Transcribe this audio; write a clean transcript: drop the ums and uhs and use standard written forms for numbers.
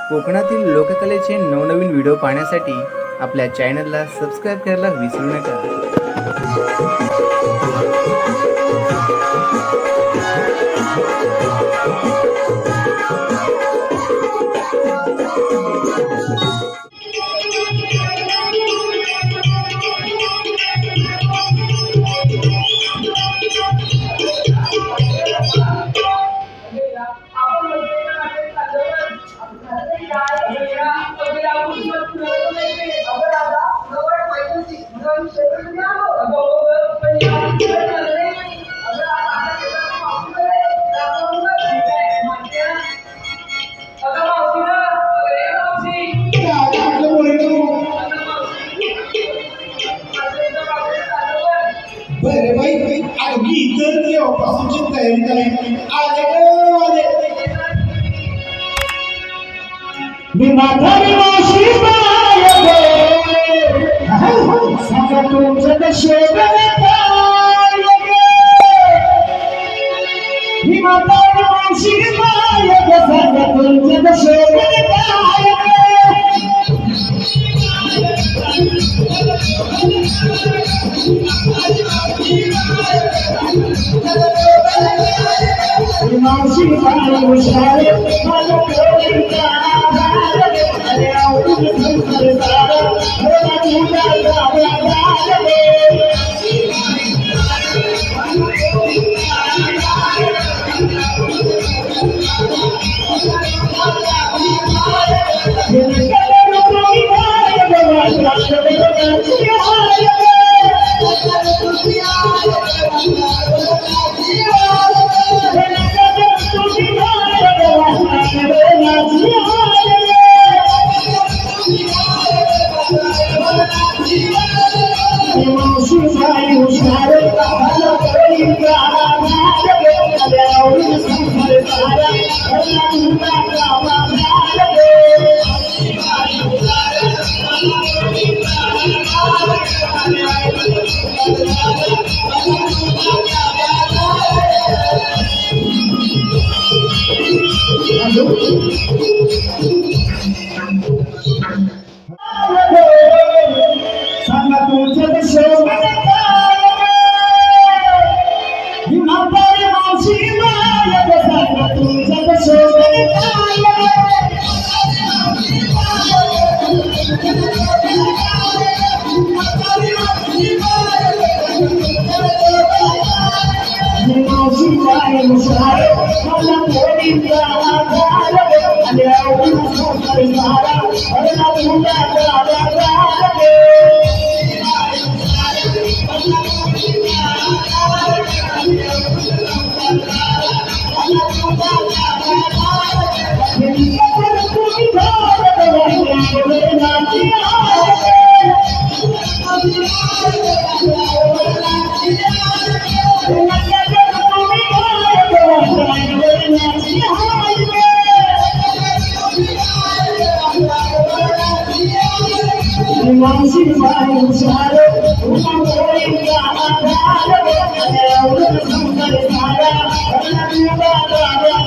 कोकणातील लोककलेचे नवनवीन व्हिडिओ पाहण्यासाठी आपल्या चॅनलला सबस्क्राईब करायला विसरू नका। बरे बाई अगदी इतर देवापासूनची तयारी करायची आले मी म्हातारी मावशी बाय सांगा तुमचं नशीब काय मी म्हातारी मावशी बाय सांगा तुमचं नशीब काय मावशी बाई हुशार मला कोणीचा अरे आवडून संसार मला तुझा जागा सांगा तुमचं नशीब ही म्हातारी मावशी बाय सांगा तुमचं नशीब मावशी बाय हुशार मला कोणीचा आधार आले आवडून संसार मला तुझा जागा मावशी बाई हुशार तुला कोणीचा आधार आले आवडून संसार मला तुझा जागा